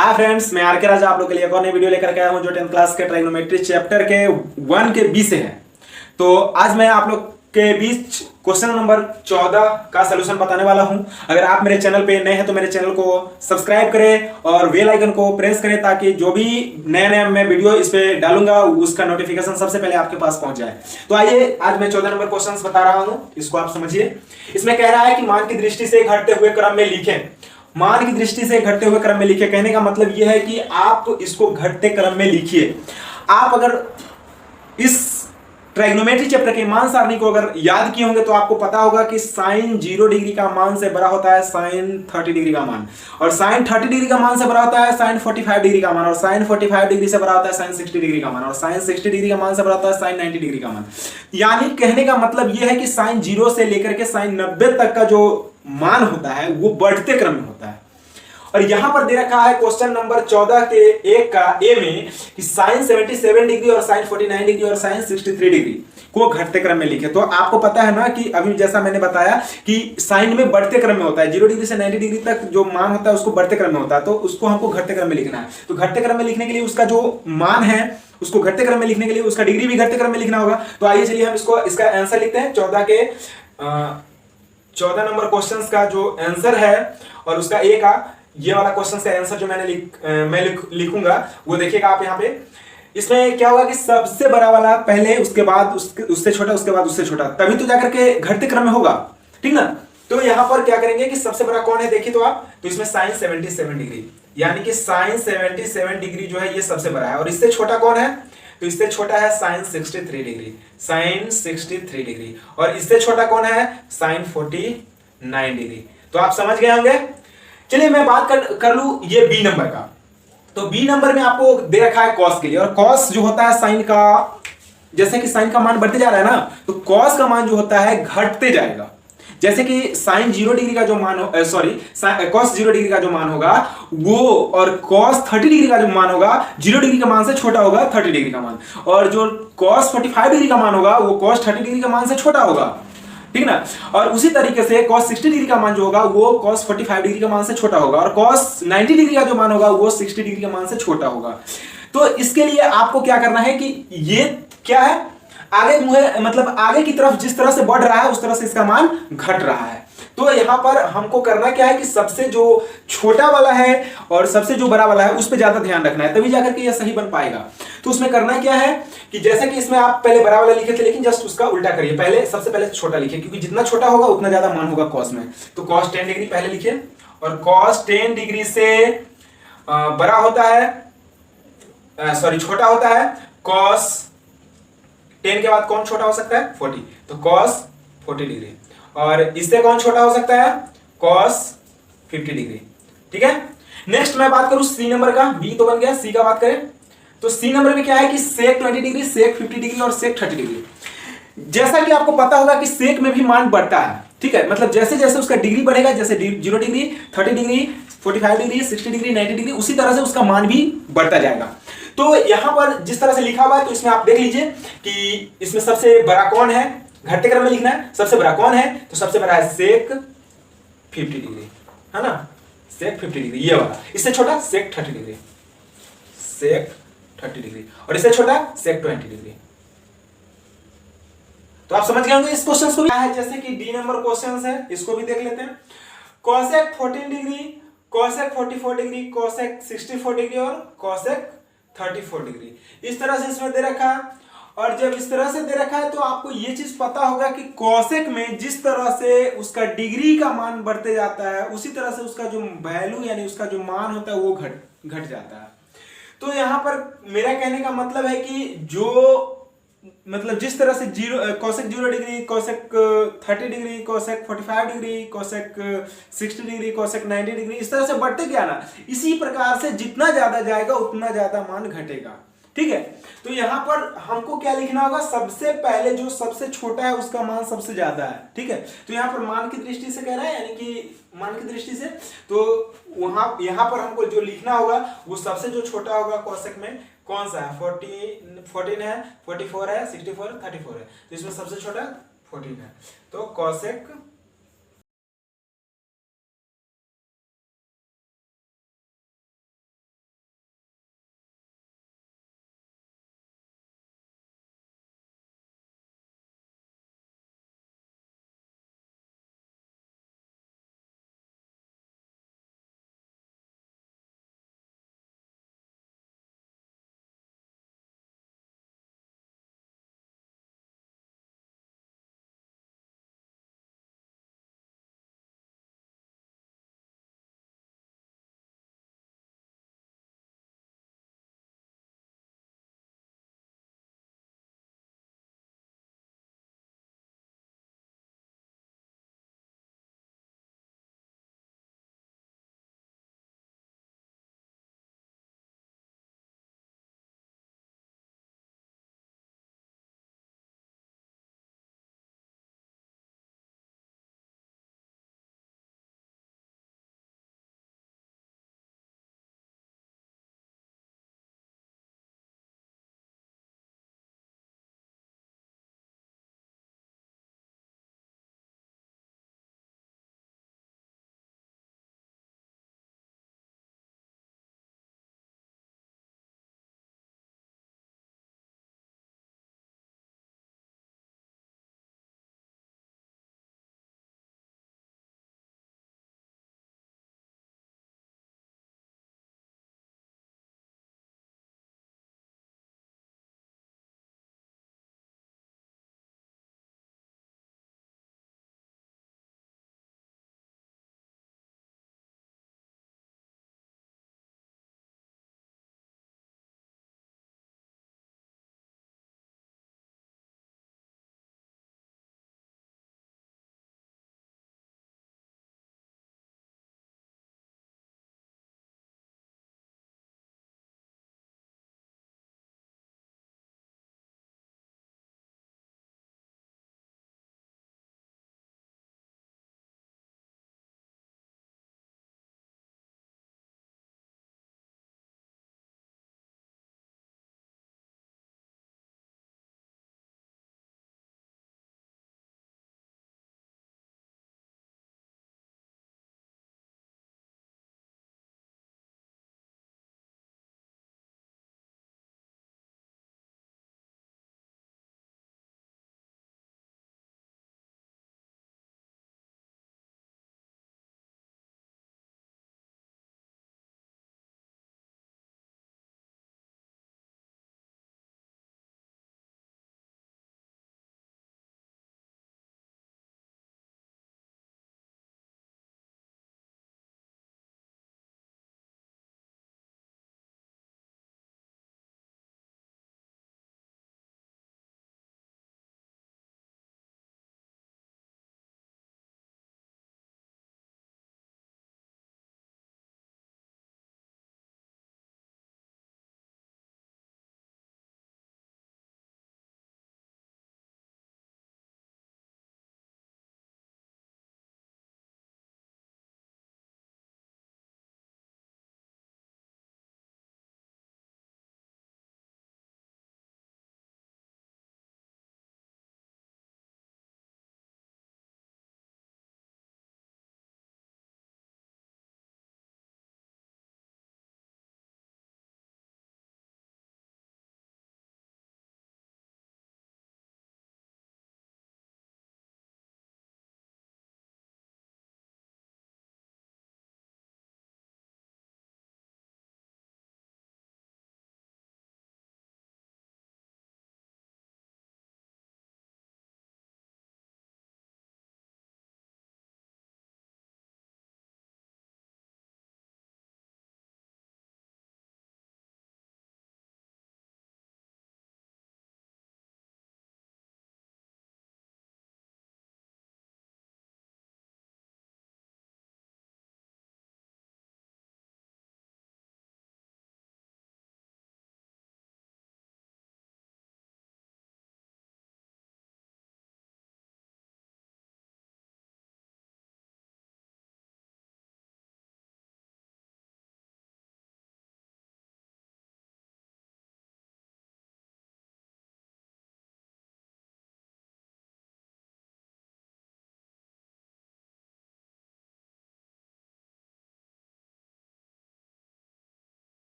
Hi friends, मैं are के राजा आप लोग के लिए एक और नई वीडियो लेकर के आया हूं जो 10th क्लास के ट्राइगोनोमेट्री चैप्टर के 1 के बी से है। तो आज मैं आप लोग के बीच क्वेश्चन नंबर 14 का सलूशन बताने वाला हूं। अगर आप मेरे चैनल पे नए हैं तो मेरे चैनल को सब्सक्राइब करें और बेल आइकन को प्रेस करें ताकि जो भी नया मैं वीडियो इस पे डालूंगा उसका नोटिफिकेशन सबसे पहले आपके पास पहुंच जाए। तो आइए आज मैं 14 नंबर क्वेश्चन बता रहा हूं, इसको आप समझिए। इसमें कह रहा है कि मान की दृष्टि से घटते हुए क्रम में लिखें। मान की दृष्टि से घटते हुए क्रम में लिखिए, कहने का मतलब यह है कि आप इसको घटते क्रम में लिखिए। आप अगर इस ट्राइगोनोमेट्री चैप्टर के मान सारणी को अगर याद किए होंगे तो आपको पता होगा कि साइन 0 डिग्री का मान से बड़ा होता है साइन 30 डिग्री का मान, और साइन 30 डिग्री का मान से बड़ा होता है साइन 45 डिग्री का मान, और साइन 45 डिग्री से बड़ा होता है साइन 60 डिग्री का मान, और साइन 60 डिग्री का मान से बड़ा होता है साइन 90 डिग्री का मान। यानी कहने का मतलब यह है कि साइन 0 से लेकर के साइन 90 तक का जो मान होता है वो बढ़ते क्रम में होता है। और यहां पर दे रखा है क्वेश्चन नंबर 14 के 1 का ए में कि साइन 77 डिग्री और साइन 49 डिग्री और साइन 63 डिग्री को घटते क्रम में लिखे। तो आपको पता है ना कि अभी जैसा मैंने बताया कि साइन में बढ़ते क्रम में होता है, 0 डिग्री से 90 डिग्री तक जो मान होता है उसको बढ़ते क्रम में होता है, तो उसको हमको घटते क्रम में लिखना है। तो घटते क्रम में लिखने के लिए उसका जो मान है उसको घटते क्रम में लिखने के लिए उसका डिग्री भी घटते क्रम में लिखना होगा। तो आइए चलिए हम इसका आंसर लिखते हैं। 14 नंबर क्वेश्चन का जो आंसर है और उसका ए का ये वाला क्वेश्चन का आंसर जो मैं लिखूंगा वो देखिएगा आप यहाँ पे। इसमें क्या होगा कि सबसे बड़ा वाला पहले, उसके बाद उससे छोटा, उसके बाद उससे छोटा, तभी तो जाकर के घटते क्रम में होगा, ठीक ना। तो यहाँ पर क्या करेंगे कि सबसे बड़ा कौन है देखिए तो आप, तो इसमें साइन 77 डिग्री, यानी कि साइन 77 डिग्री जो है ये सबसे बड़ा है। और इससे छोटा कौन है, तो इससे छोटा है साइन 63 डिग्री, साइन 63 डिग्री। और इससे छोटा कौन है, साइन 49 डिग्री। तो आप समझ गए होंगे। चलिए मैं बात कर लूं ये बी नंबर का। तो बी नंबर में आपको दे रखा है कॉस के लिए, और कॉस जो होता है साइन का, जैसे कि साइन का मान बढ़ते जा रहा है ना, तो कॉस का मान जो होता है घटते जाएगा। जैसे कि साइन 0 डिग्री का जो मान हो, कॉस 0 डिग्री का जो मान होगा वो, और कॉस 30 डिग्री का जो मान होगा 0 डिग्री का मान से छोटा होगा 30 डिग्री का मान, और जो कॉस 45 डिग्री का मान होगा वो कॉस 30 डिग्री का मान से छोटा होगा, ठीक ना। और उसी तरीके से cos 60 डिग्री का मान जो होगा वो cos 45 डिग्री का मान से छोटा होगा, और cos 90 डिग्री का जो मान होगा वो 60 डिग्री का मान से छोटा होगा। तो इसके लिए आपको क्या करना है कि ये क्या है, आगे मतलब आगे की तरफ जिस तरह से बढ़ रहा है उस तरह से इसका मान घट रहा है। तो यहां पर हमको करना क्या है कि सबसे जो छोटा वाला है और सबसे जो बड़ा वाला है उस पर ज्यादा ध्यान रखना है, तभी जाकर के यह सही बन पाएगा। तो उसमें करना क्या है कि जैसे कि इसमें आप पहले बड़ा वाला लिखे थे, लेकिन जस्ट उसका उल्टा करिए, पहले सबसे पहले छोटा लिखिए, क्योंकि जितना छोटा होगा उतना ज्यादा मान होगा कॉस में। तो कॉस 10 डिग्री पहले लिखिए, और कॉस 10 डिग्री से बड़ा होता है, छोटा होता है कॉस 10 के बाद कौन छोटा हो सकता है, 40, तो कॉस 40 डिग्री। और इससे कौन छोटा हो सकता है, कॉस 50 डिग्री, ठीक है। नेक्स्ट मैं बात करूं सी नंबर का, बी तो बन गया, सी का बात करें तो सी नंबर में क्या है कि सेक 20 डिग्री, सेक 50 डिग्री और सेक 30 डिग्री। जैसा कि आपको पता होगा कि सेक में भी मान बढ़ता है, ठीक है, मतलब जैसे जैसे उसका डिग्री बढ़ेगा, जैसे 0 degree, 30 degree, 45 degree, 60 degree, 90 degree, उसी तरह से उसका मान भी बढ़ता जाएगा। तो यहां पर जिस तरह से लिखा हुआ है तो इसमें आप देख लीजिए कि इसमें सबसे बड़ा कौन है, घटते क्रम में लिखना है, सबसे बड़ा कौन है, तो सबसे बड़ा है सेक 50 डिग्री, है ना, सेक 50 डिग्री ये वाला। इससे छोटा सेक 30 डिग्री, सेक 30 डिग्री, और इससे छोटा सेक 20 डिग्री। तो आप समझ गए होंगे इस क्वेश्चन को भी है। जैसे कि डी नंबर क्वेश्चन है, इसको भी देख लेते हैं। Cosec 14 degree, cosec 44 degree, cosec 64 degree और कोसेक 34 डिग्री, इस तरह से इसमें दे रखा है। और जब इस तरह से दे रखा है तो आपको यह चीज पता होगा कि कोसेक में जिस तरह से उसका डिग्री का मान बढ़ते जाता है उसी तरह से उसका जो वैल्यू यानी उसका जो मान होता है वो घट जाता है। तो यहां पर मेरा कहने का मतलब है कि जो मतलब जिस तरह से cosec 0 degree, cosec 30 degree, cosec 45 degree, cosec 60 degree, cosec 90 degree, इस तरह से बढ़ते गया ना, इसी प्रकार से जितना ज्यादा जाएगा उतना ज्यादा मान घटेगा, ठीक है। तो यहां पर हमको क्या लिखना होगा, सबसे पहले जो सबसे छोटा है उसका मान सबसे ज्यादा है, ठीक है। तो यहां पर मान की दृष्टि से कह रहा है, यानी कि मान की दृष्टि से, तो यहां पर हमको जो लिखना होगा वो सबसे जो छोटा होगा कोसेक में कौन सा है, 14 है, 44 है, 64 34 है, तो इसमें सबसे छोटा 14 है, तो कोसेक